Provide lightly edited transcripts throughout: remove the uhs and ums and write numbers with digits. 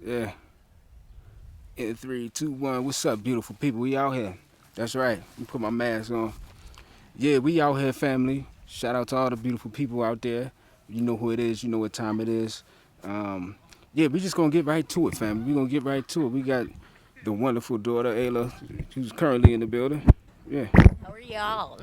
Yeah. In 3, 2, 1. What's up, beautiful people? We out here. That's right. Let me put my mask on. Yeah, we out here, family. Shout out to all the beautiful people out there. You know who it is. You know what time it is. Um, yeah, we just gonna get right to it, family. We gonna get right to it. We got the wonderful daughter, Ayla, who's currently in the building. Yeah. How are y'all?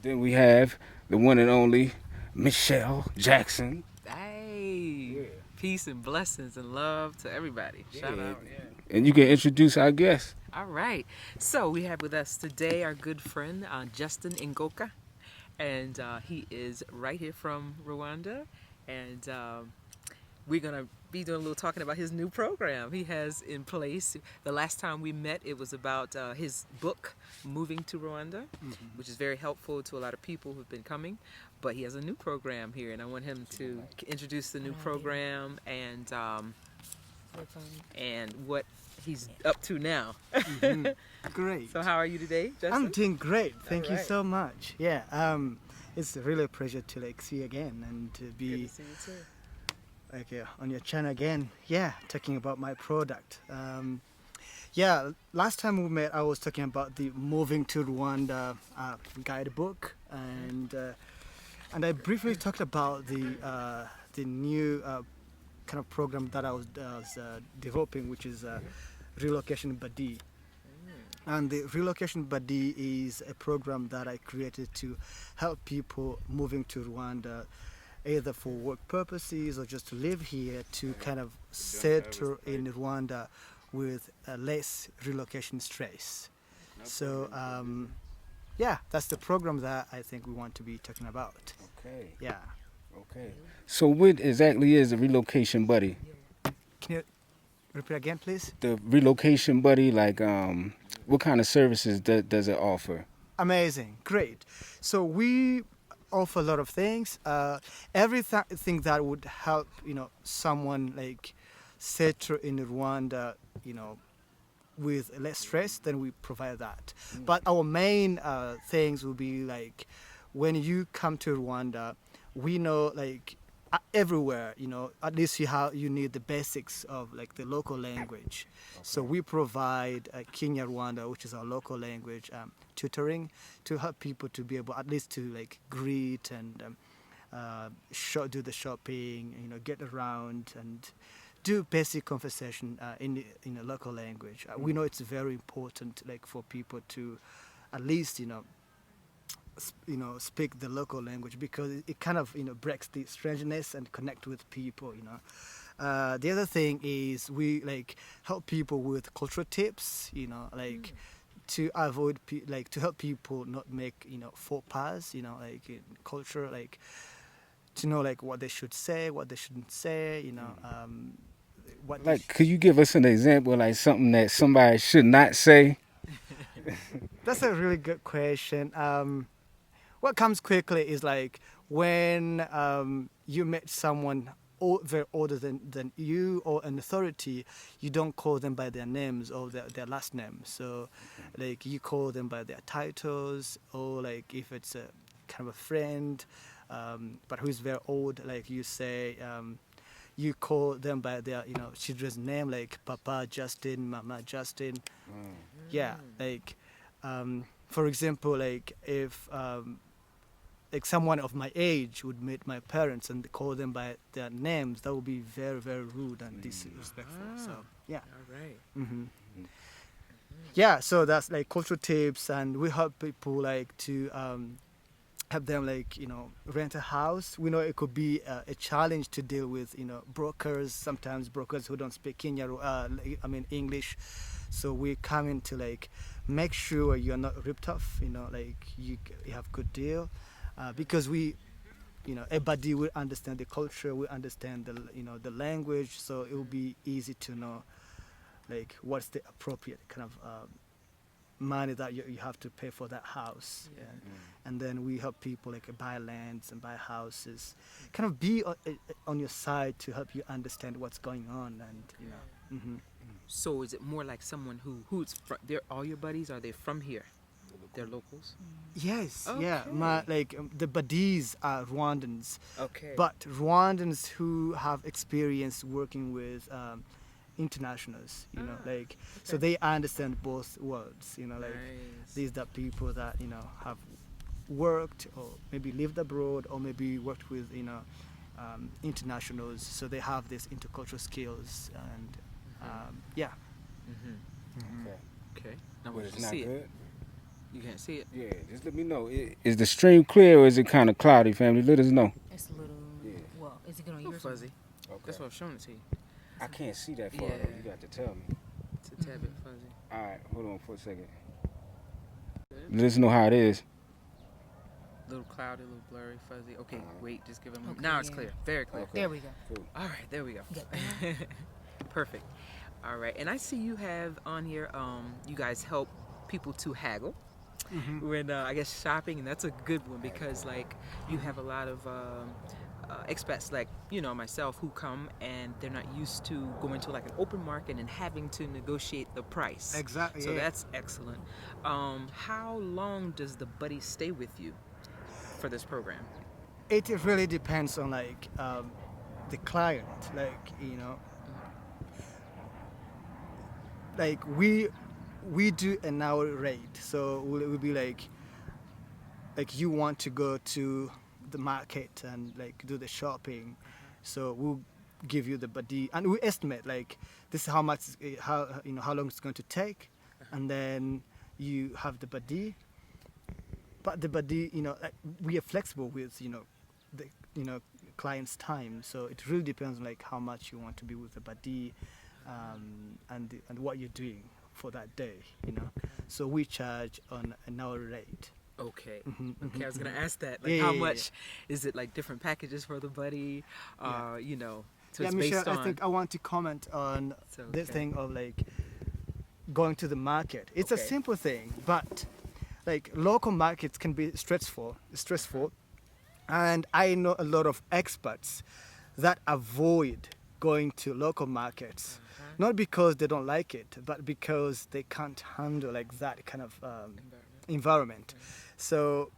Then we have the one and only Michelle Jackson. Hey, peace and blessings and love to everybody. Shout out. Yeah. And you can introduce our guest. All right. So we have with us today our good friend Justin Ngoga, and he is right here from Rwanda, and we're gonna be doing a little talking about his new program he has in place. The last time we met, it was about his book, Moving to Rwanda, which is very helpful to a lot of people who've been coming. But he has a new program here, and I want him to introduce the new program and what he's up to now. Great. So how are you today, Justin? I'm doing great. Thank you right. so much. Yeah. It's really a pleasure to see you again and to Good be to see you too. on your channel again. Yeah, talking about my product. Yeah, last time we met, I was talking about the Moving to Rwanda guidebook, and I briefly talked about the new kind of program that I was developing, which is Relocation Buddy. And the Relocation Buddy is a program that I created to help people moving to Rwanda, either for work purposes or just to live here, to kind of settle in Rwanda with less relocation stress. So, yeah, that's the program that I think we want to be talking about. Okay. Yeah. Okay. So what exactly is the Relocation Buddy? Can you repeat again, please? The Relocation Buddy, like, what kind of services does it offer? Amazing, great. So we offer a lot of things. Everything that would help, someone like settle in Rwanda, with less stress, then we provide that. But our main things will be like, when you come to Rwanda, we know like everywhere, at least you need the basics of like the local language. Okay. So we provide Kenya Rwanda, which is our local language, tutoring to help people to be able at least to like greet and do the shopping, get around and do basic conversation in a local language. We know it's very important, like for people to at least speak the local language, because it kind of breaks the strangeness and connect with people. The other thing is we like help people with cultural tips. To avoid to help people not make faux pas. Like in culture, like to know like what they should say, what they shouldn't say. Could you give us an example, like something that somebody should not say? That's a really good question. What comes quickly is like when you met someone very older than you or an authority, you don't call them by their names or their last name. So like you call them by their titles, or like if it's a kind of a friend, but who's very old, like you say, you call them by their children's name, like Papa Justin, Mama Justin. Yeah, like for example, like if like someone of my age would meet my parents and call them by their names, that would be very, very rude and disrespectful. So yeah. All right. Yeah, so that's like cultural tips, and we help people like to help them like rent a house. We know it could be a challenge to deal with brokers, sometimes brokers who don't speak English. So we come in to like make sure you're not ripped off, like you have good deal. Because we, everybody will understand the culture, we understand the language, so it will be easy to know, like, what's the appropriate kind of money that you have to pay for that house. Yeah. And then we help people like buy lands and buy houses, kind of be on your side to help you understand what's going on, and So is it more like someone who's from, they're all your buddies? Are they from here? They're locals. Yes, Okay. yeah. The buddies are Rwandans, Okay. but Rwandans who have experience working with internationals, so okay. they understand both worlds. Nice. These are people that have worked or maybe lived abroad or maybe worked with internationals, so they have these intercultural skills and yeah. Mm-hmm. Okay. Okay. Now But we it's can not see good. it. You can't see it. Yeah, just let me know. Is the stream clear or is it kind of cloudy, family? Let us know. It's a little. Yeah. Well, is it going A to little yours? fuzzy. Okay. That's what I've shown it to you. I can't see that far Yeah. though. You got to tell me. It's a tad bit fuzzy. All right, hold on for a second. Let us know how it is. A little cloudy, a little blurry, fuzzy. Okay, wait, just give him. Okay, Now it's yeah. clear. Very clear. Okay. There we go. Cool. All right, there we go. Got Perfect. All right, and I see you have on here. You guys help people to haggle when I guess shopping, and that's a good one because like you have a lot of expats like myself who come and they're not used to going to like an open market and having to negotiate the price. Exactly. So yeah. that's excellent. How long does the buddy stay with you for this program? It really depends on the client, we do an hour rate, so we'll be like you want to go to the market and like do the shopping, so we'll give you the buddy and we estimate like this is how much how long it's going to take, and then you have the buddy. But the buddy, we are flexible with the client's time, so it really depends on like how much you want to be with the buddy, and what you're doing for that day, So we charge on an hour rate. Okay. Mhm, Okay, I was mhm, gonna mhm. ask that. Like, Yeah, how yeah, much is it? Like different packages for the buddy? Yeah. So Yeah, it's Michelle, based on. I think I want to comment on So, this okay. thing of like going to the market. It's a Okay. simple thing, but like local markets can be stressful, and I know a lot of experts that avoid going to local markets, not because they don't like it, but because they can't handle like that kind of environment. So,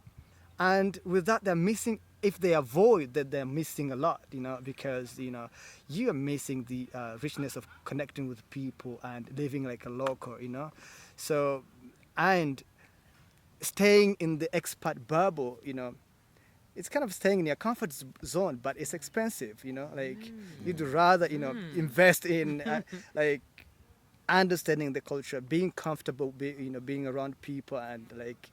and with that, they're missing. If they avoid that, they're missing a lot, because you are missing the richness of connecting with people and living like a local, So, and staying in the expat bubble, it's kind of staying in your comfort zone, but it's expensive, Like you'd rather, invest in like understanding the culture, being comfortable, being around people, and like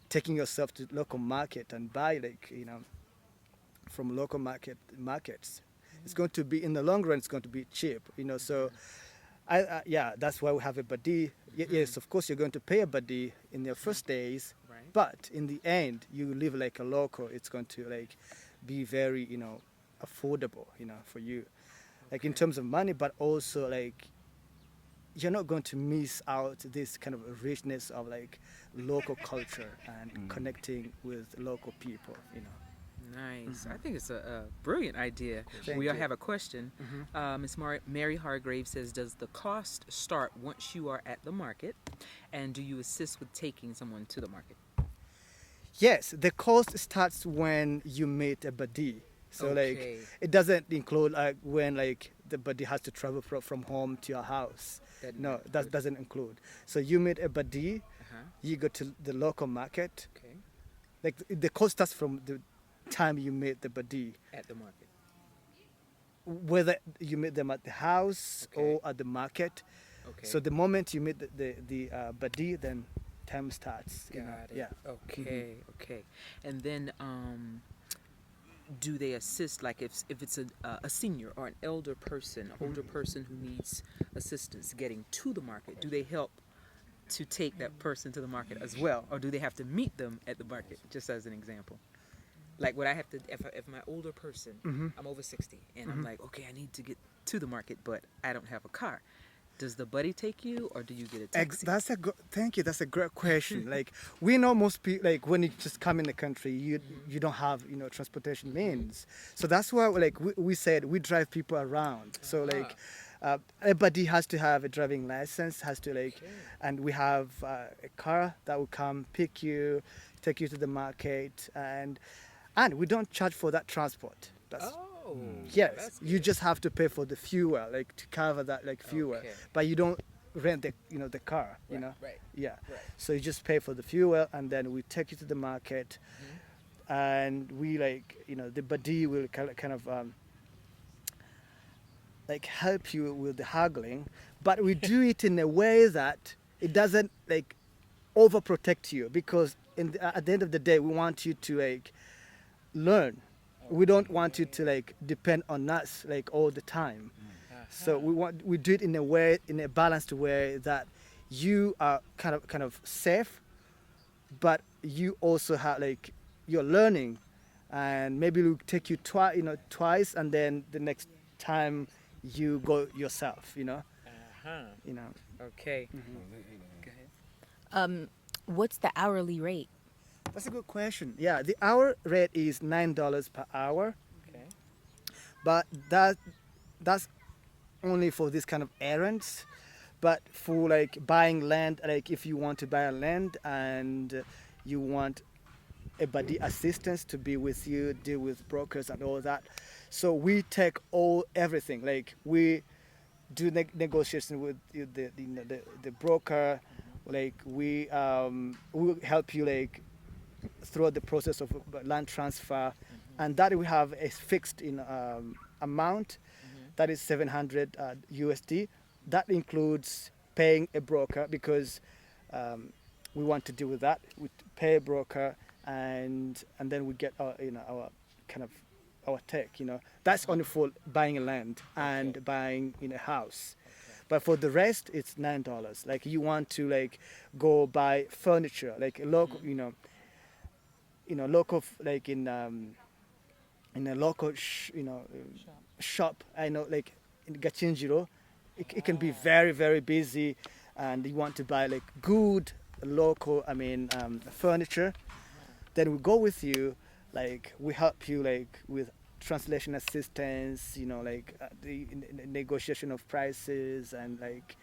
taking yourself to local market and buy like from local markets. It's going to be in the long run. It's going to be cheap, So, that's why we have a buddy. Yes, of course, you're going to pay a buddy in your first days, Right. but in the end, you live like a local. It's going to like be very affordable, for you, like in terms of money, but also like you're not going to miss out this kind of richness of like local culture and connecting with local people, Nice. I think it's a brilliant idea. Thank We you. have a question. Miss Mary Hargrave says, does the cost start once you are at the market? And do you assist with taking someone to the market? Yes, the cost starts when you meet a buddy. So Okay. like it doesn't include like when like the buddy has to travel from home to your house. No, that doesn't include. So you meet a buddy, Uh-huh. you go to the local market. Okay. Like the cost starts from the time you meet the buddy, At the market. whether you meet them at the house Okay. or at the market. Okay. So the moment you meet the buddy, then time starts. Got it. Yeah. Okay. Okay. And then, do they assist, like if it's a senior or an elder person, older person who needs assistance getting to the market, do they help to take that person to the market as well, or do they have to meet them at the market? Just as an example, like would I have to if my older person, I'm over 60, and I'm like, okay, I need to get to the market, but I don't have a car. Does the buddy take you, or do you get a taxi? Thank you. That's a great question. Like we know most people, like when you just come in the country, you don't have transportation means. So that's why like we said we drive people around. So like Everybody has to have a driving license, has to like, Okay. and we have a car that will come pick you, take you to the market, and we don't charge for that transport. That's Oh, yes, that's you good. just have to pay for the fuel, like to cover that like fuel, Okay. but you don't rent the the car, Right, right, yeah. right. So you just pay for the fuel, and then we take you to the market, and we like the buddy will kind of like help you with the haggling, but we do it in a way that it doesn't like overprotect you, because at the end of the day we want you to like learn. We don't want you to like depend on us like all the time. So we do it in a way, in a balanced way, that you are kind of safe, but you also have like you're learning, and maybe it'll take you twice, and then the next time you go yourself. Uh-huh. Okay. Go ahead. What's the hourly rate? That's a good question. Yeah, the hour rate is $9 per hour, Okay. but that's only for this kind of errands. But for like buying land, like if you want to buy a land and you want a buddy assistance to be with you, deal with brokers and all that, so we take everything. Like we do negotiation with the broker. Like we will help you like through the process of land transfer, and that we have a fixed amount, that is 700 USD. That includes paying a broker, because we want to deal with that. We pay a broker, and then we get our our kind of our take. That's only for buying a land and buying a house. But for the rest, it's $9. Like you want to like go buy furniture, like a local, local like in a local shop. I know, like in Gachinjiro, it can be very very busy, and you want to buy like good local, furniture. Then we go with you, like we help you like with translation assistance, like the negotiation of prices, and like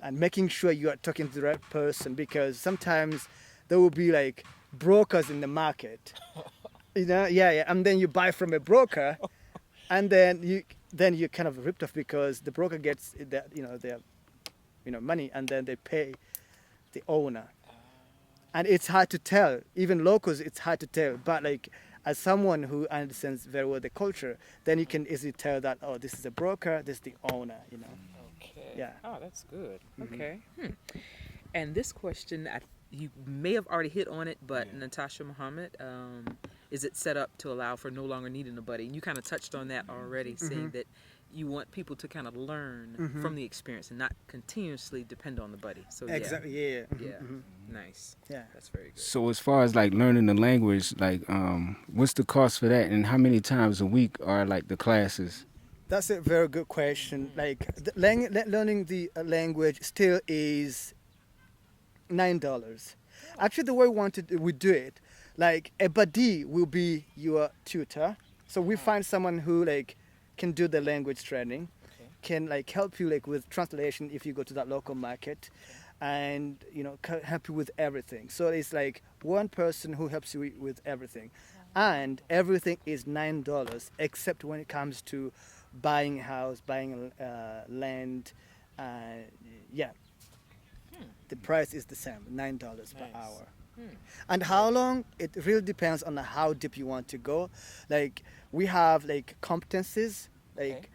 and making sure you are talking to the right person, because sometimes there will be like brokers in the market, yeah, and then you buy from a broker, and then you kind of ripped off, because the broker gets their money, and then they pay the owner, and it's hard to tell. Even locals, it's hard to tell, but like as someone who understands very well the culture, then you can easily tell that, oh, this is a broker, this is the owner. Okay. Yeah. Oh, that's good. Okay. And this question, you may have already hit on it, but Natasha Muhammad, is it set up to allow for no longer needing a buddy? And you kind of touched on that already, saying that you want people to kind of learn from the experience and not continuously depend on the buddy. So yeah. Exactly. Yeah. Yeah. Nice. Yeah. That's very good. So as far as like learning the language, like what's the cost for that, and how many times a week are like the classes? That's a very good question. Like learning the language still is $9. Actually, the way we do it, like a buddy will be your tutor. So we find someone who like can do the language training, can like help you like with translation if you go to that local market, and help you with everything. So it's like one person who helps you with everything, and everything is $9 except when it comes to buying a house, buying land. Yeah, the price is the same, $9 per hour. And how long? It really depends on how deep you want to go. Like we have like competencies, like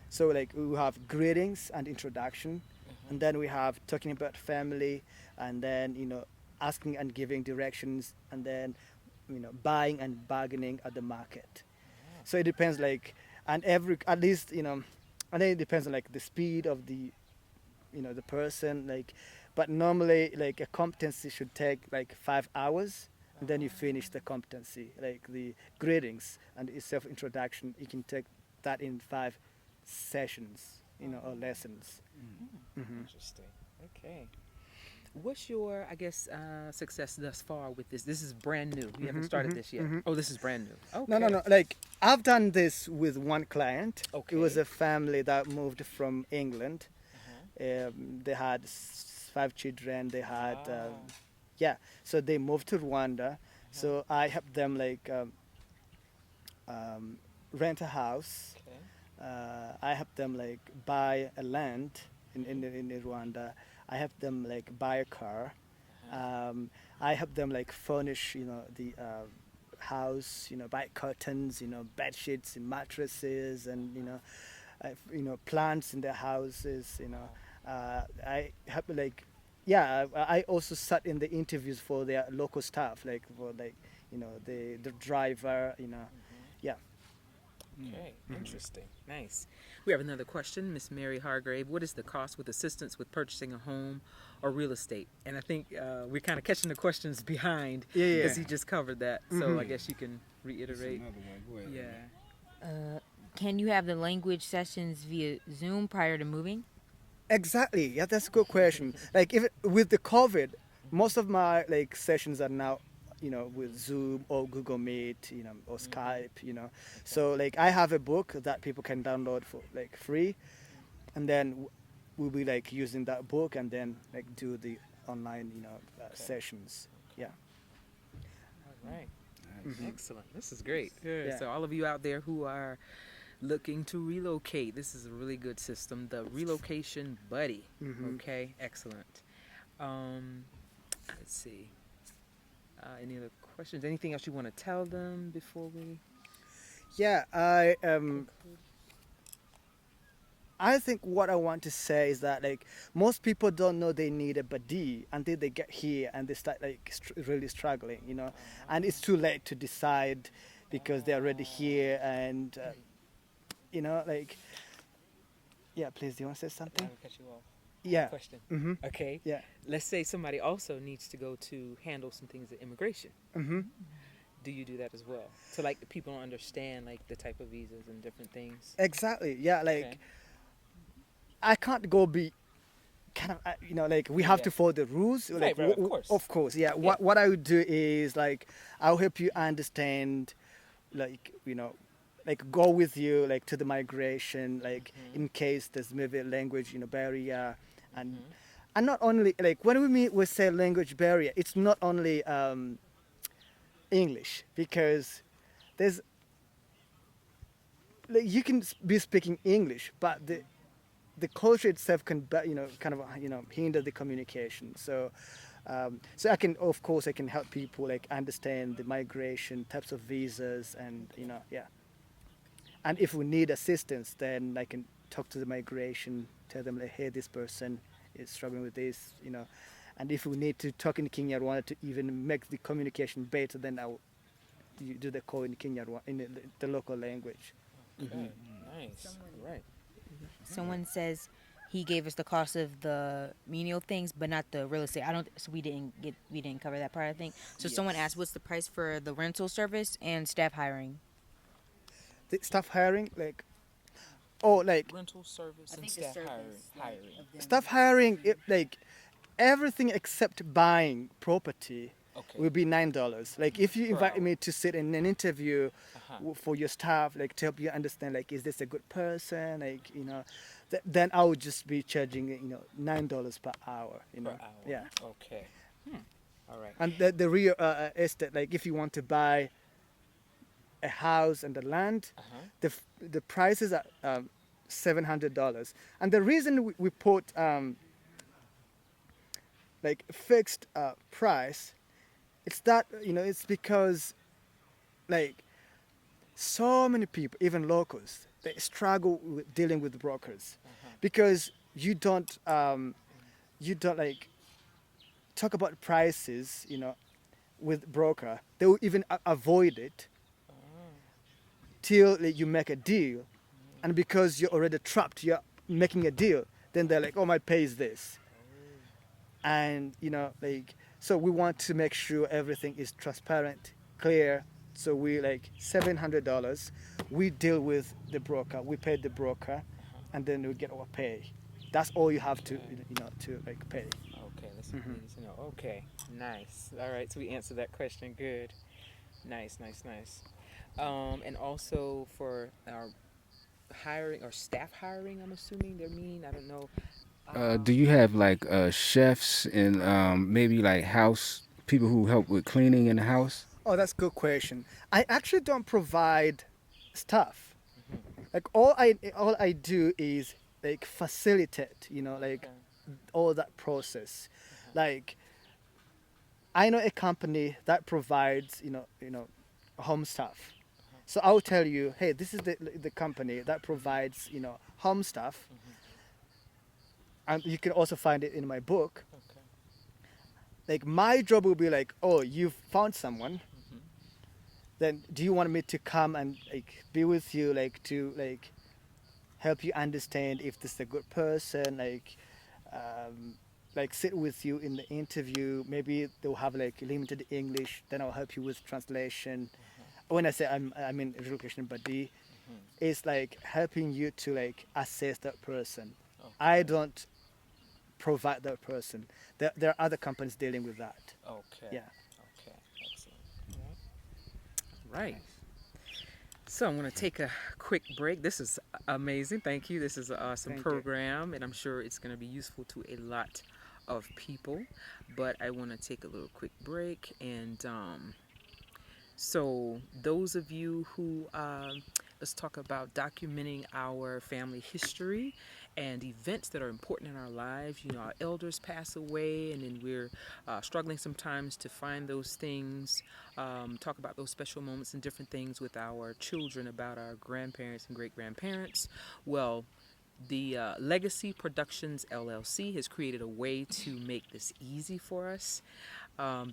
so like we have greetings and introduction, and then we have talking about family, and then asking and giving directions, and then buying and bargaining at the market. So it depends, like, and at least and then it depends on like the speed of the the person, like. But normally, like a competency should take like 5 hours, and then you finish the competency. Like the greetings and self-introduction, you can take that in 5 sessions, or lessons. Interesting. Okay. what's your, I guess, success thus far with this? This is brand new. You haven't started this yet. Oh, this is brand new. Okay. No. Like I've done this with one client. Okay. It was a family that moved from England. They had 5 children. They had, yeah. So they moved to Rwanda. So I helped them like rent a house. Okay. I helped them like buy a land in Rwanda. I helped them like buy a car. I helped them like furnish, the house, buy curtains, bed sheets and mattresses, and plants in their houses. I helped like, yeah. I also sat in the interviews for their local staff, like for like, the driver, yeah. Okay, interesting. Nice. We have another question, Miss Mary Hargrave. What is the cost with assistance with purchasing a home or real estate? And I think we're kind of catching the questions behind because he just covered that. So I guess you can reiterate. Go ahead. Yeah. Can you have the language sessions via Zoom prior to moving? Exactly. Yeah, that's a good question. Like if with the COVID, most of my like sessions are now, with Zoom or Google Meet, or Skype, So like I have a book that people can download for like free, and then we'll be like using that book and then like do the online, sessions. Yeah. All right. Excellent. This is great. Yeah. So all of you out there who are looking to relocate, this is a really good system, the Relocation Buddy. Okay, excellent. Let's see. Any other questions? Anything else you want to tell them before we? Yeah, I think what I want to say is that like most people don't know they need a buddy until they get here and they start like really struggling, and it's too late to decide because they're already here and like, yeah. Please, do you want to say something? Cut you off. Yeah. Question. Okay. Yeah. Let's say somebody also needs to go to handle some things at immigration. Do you do that as well? So like people don't understand like the type of visas and different things. Exactly. Yeah. Like Okay. I can't go be kind of like we have to follow the rules. Like right, of course. Of course. Yeah. What I would do is like I'll help you understand, like like go with you like to the migration, like in case there's maybe a language barrier, and not only like when we say language barrier, it's not only English, because there's like you can be speaking English, but the culture itself can kind of hinder the communication. So so I can help people like understand the migration types of visas, and yeah. And if we need assistance, then I can talk to the migration, tell them like, hey, this person is struggling with this, And if we need to talk in Kinyarwanda to even make the communication better, then you do the call in Kinyarwanda, in the local language. Okay. Nice. Right. Someone says he gave us the cost of the menial things, but not the real estate. So we didn't cover that part, I think. So someone asked, what's the price for the rental service and staff hiring? The staff hiring, like, like Rental service and staff hiring. staff hiring, like everything except buying property will be $9. Like if you invite me to sit in an interview for your staff, like to help you understand, like, is this a good person, like then I would just be charging $9 per hour. Per hour. Yeah. Okay. All right. And the real estate, like if you want to buy a house and the land, the prices are $700. And the reason we put like fixed price, it's that it's because like so many people, even locals, they struggle with dealing with brokers because you don't like talk about prices with broker. They will even avoid it till you make a deal, and because you're already trapped, you're making a deal, then they're like, oh, my pay is this. And like, so we want to make sure everything is transparent, clear. So we like $700, we deal with the broker, we pay the broker, and then we get our pay. That's all you have to to like pay. Okay, let's see. Need to know. Okay, nice. All right, so we answered that question. Good. Nice, nice, nice. And also for our hiring or staff hiring, I'm assuming they're meaning. I don't know. Do you have like chefs and maybe like house people who help with cleaning in the house? Oh, that's a good question. I actually don't provide stuff. Mhm. Like all I do is like facilitate, like Okay. all that process. Uh-huh. Like I know a company that provides, home stuff. So I'll tell you, hey, this is the company that provides, home stuff. And you can also find it in my book. Okay. Like my job will be like, oh, you've found someone. Mhm. Then do you want me to come and like be with you, like to like help you understand if this is a good person, like sit with you in the interview. Maybe they'll have like limited English. Then I'll help you with translation. When I say I'm in Relocation Buddy, it's like helping you to like assess that person. I Okay. don't provide that person. There are other companies dealing with that. Okay. Yeah. Okay. Excellent. All right. Right. So I'm going to take a quick break. This is amazing. Thank you. This is an awesome Thank you. program, and I'm sure it's going to be useful to a lot of people. But I want to take a little quick break. And so, those of you who, let's talk about documenting our family history and events that are important in our lives. You know, our elders pass away, and then we're struggling sometimes to find those things, talk about those special moments and different things with our children about our grandparents and great grandparents. Well, the Legacy Productions LLC has created a way to make this easy for us.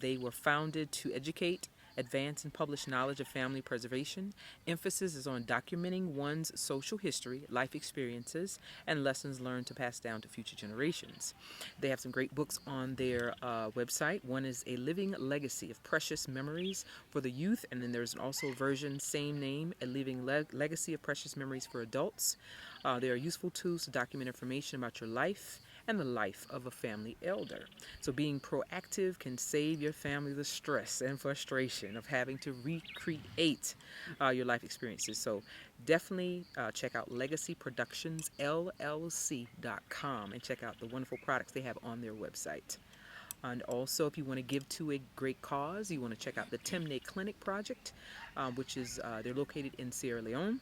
They were founded to educate, advance, and publish knowledge of family preservation. Emphasis is on documenting one's social history, life experiences, and lessons learned to pass down to future generations. They have some great books on their website. One is A Living Legacy of Precious Memories for the Youth, and then there's also a version, same name, A Living Legacy of Precious Memories for Adults. They are useful tools to document information about your life and the life of a family elder. So being proactive can save your family the stress and frustration of having to recreate your life experiences. So definitely check out legacyproductionsllc.com and check out the wonderful products they have on their website. And also, if you want to give to a great cause, you want to check out the Temne Clinic Project, which is they're located in Sierra Leone.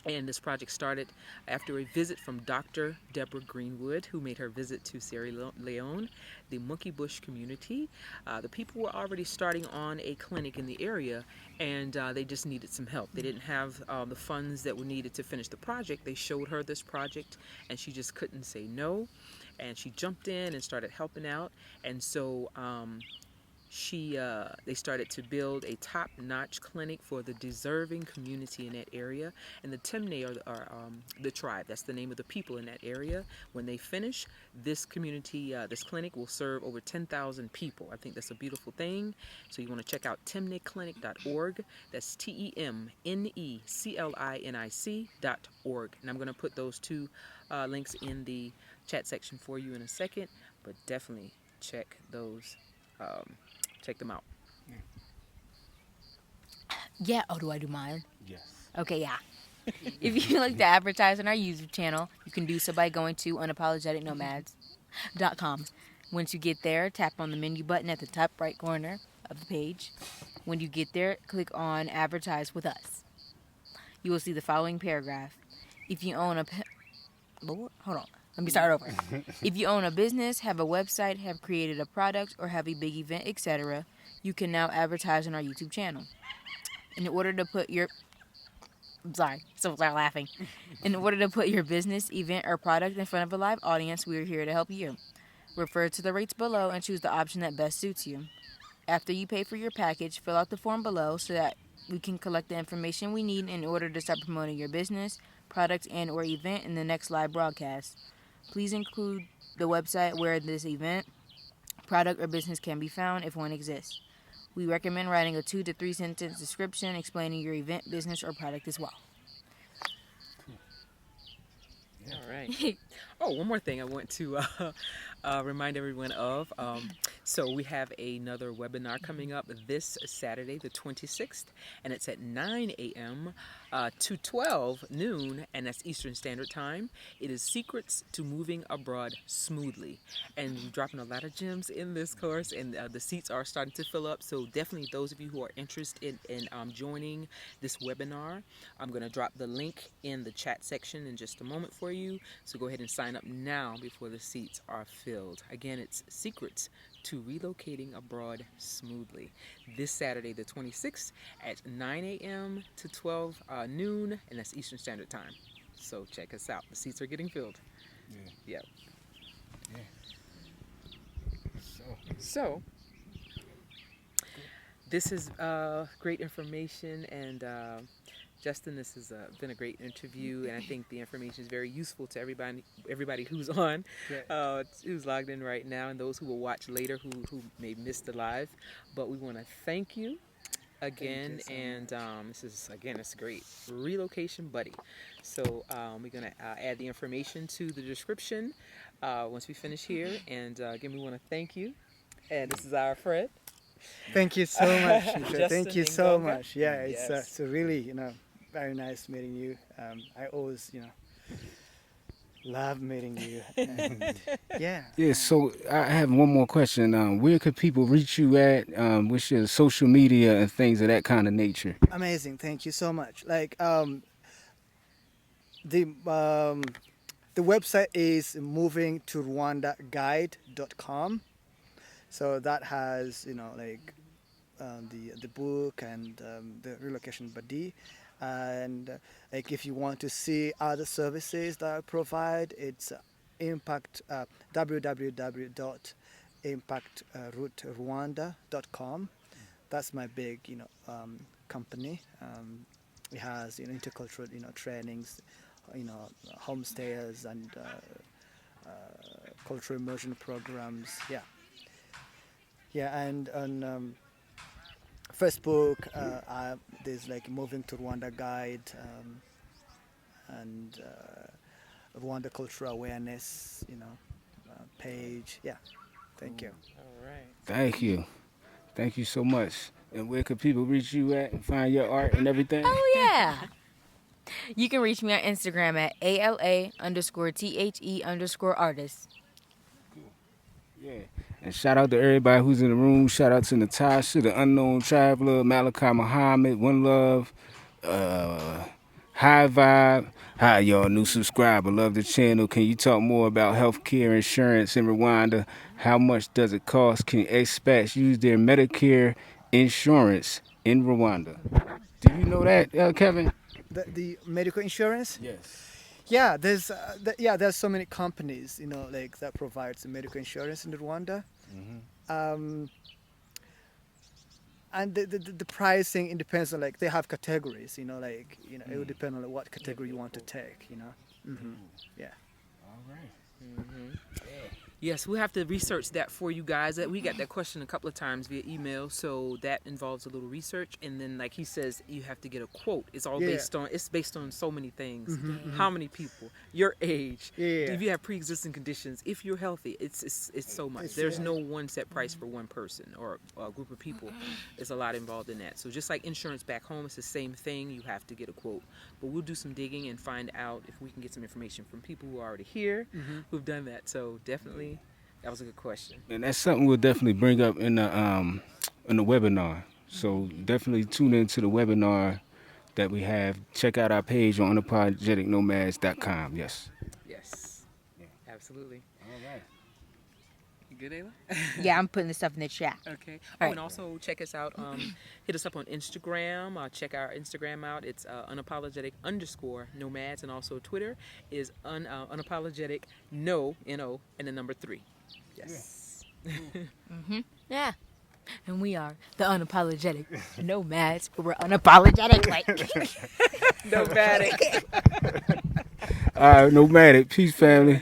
And this project started after a visit from Dr. Deborah Greenwood, who made her visit to Sierra Leone, the Monkey Bush community. The people were already starting on a clinic in the area, and they just needed some help. They didn't have the funds that were needed to finish the project. They showed her this project, and she just couldn't say no. And she jumped in and started helping out. And so they started to build a top-notch clinic for the deserving community in that area. And the Temne are the tribe. That's the name of the people in that area. When they finish, this community, this clinic will serve over 10,000 people. I think that's a beautiful thing. So you want to check out temneclinic.org. That's TEMNECLINIC.org. And I'm going to put those two links in the chat section for you in a second. But definitely check those check them out. Yeah. Oh, do I do mine? Yes. Okay, yeah. If you'd like to advertise on our YouTube channel, you can do so by going to unapologeticnomads.com. Once you get there, tap on the menu button at the top right corner of the page. When you get there, click on Advertise with Us. You will see the following paragraph. If you own a... Lord, hold on. Let me start over. If you own a business, have a website, have created a product, or have a big event, etc., you can now advertise on our YouTube channel. In order to put your... I'm sorry, so start laughing. In order to put your business, event, or product in front of a live audience, we are here to help you. Refer to the rates below and choose the option that best suits you. After you pay for your package, fill out the form below so that we can collect the information we need in order to start promoting your business, product, and or event in the next live broadcast. Please include the website where this event, product, or business can be found if one exists. We recommend writing a 2 to 3 sentence description explaining your event, business, or product as well. All right. Oh, one more thing I want to remind everyone of. So we have another webinar coming up this Saturday, the 26th, and it's at 9 a.m. To 12 noon, and that's Eastern Standard Time. It is Secrets to Moving Abroad Smoothly. And we're dropping a lot of gems in this course, and the seats are starting to fill up. So definitely those of you who are interested in joining this webinar, I'm going to drop the link in the chat section in just a moment for you. So go ahead and sign up now before the seats are filled. Again, it's Secrets to Relocating Abroad Smoothly. This Saturday, the 26th, at 9 a.m. to 12 noon, and that's Eastern Standard Time. So check us out. The seats are getting filled. Yeah. Yep. Yeah. So this is great information, and Justin, this has been a great interview, and I think the information is very useful to everybody who's on, who's logged in right now, and those who will watch later who may miss the live. But we want to thank you again, and this is it's great. Relocation Buddy. So we're gonna add the information to the description once we finish here, and again, we want to thank you. And this is our friend. Thank you so much. Justin Thank you so Ngoga. much. Yeah, Yes. it's a really, very nice meeting you. I always, love meeting you. And, yeah. Yeah, so I have one more question. Where could people reach you at? What's your social media and things of that kind of nature? Amazing. Thank you so much. Like the website is movingtorwandaguide.com. So that has the book and the Relocation Buddy, and if you want to see other services that I provide, it's www.impactrootrwanda.com. That's my big company. It has intercultural trainings, homestayers and cultural immersion programs. Yeah, and on Facebook, there's Moving to Rwanda Guide and Rwanda Cultural Awareness, page. Yeah, thank you. All right. Thank you. Thank you so much. And where could people reach you at and find your art and everything? Oh, yeah. You can reach me on Instagram at ALA_THE_artist. Yeah. And shout out to everybody who's in the room. Shout out to Natasha, the Unknown Traveler, Malachi Muhammad, One Love, High Vibe. Hi, y'all, new subscriber. Love the channel. Can you talk more about healthcare insurance in Rwanda? How much does it cost? Can expats use their Medicare insurance in Rwanda? Do you know that, Kevin? The medical insurance? Yes. Yeah, there's so many companies that provides medical insurance in Rwanda. Mm-hmm. And the pricing, it depends on they have categories. It would depend on what category you want to take. Mm-hmm. Yeah. All right. Mm-hmm. Yes, we'll have to research that for you guys. We got that question a couple of times via email, so that involves a little research. And then, like he says, you have to get a quote. It's all based on so many things. Mm-hmm. How many people, your age, Yeah. if you have pre-existing conditions, if you're healthy, it's so much. There's no one set price for one person or a group of people. There's a lot involved in that. So just like insurance back home, it's the same thing. You have to get a quote. But we'll do some digging and find out if we can get some information from people who are already here, who've done that. So definitely. That was a good question. And that's something we'll definitely bring up in the webinar. So definitely tune into the webinar that we have. Check out our page on unapologeticnomads.com. Yes. Yes. Yeah. Absolutely. All right. You good, Ayla? Yeah, I'm putting the stuff in the chat. Okay. All right. And also check us out. Hit us up on Instagram. Check our Instagram out. It's unapologetic_nomads. And also Twitter is unapologetic no, N-O, and the number 3. Yes. Yeah. And we are the unapologetic nomads, but we're unapologetic. Nomadic. All right, nomadic. Peace, family.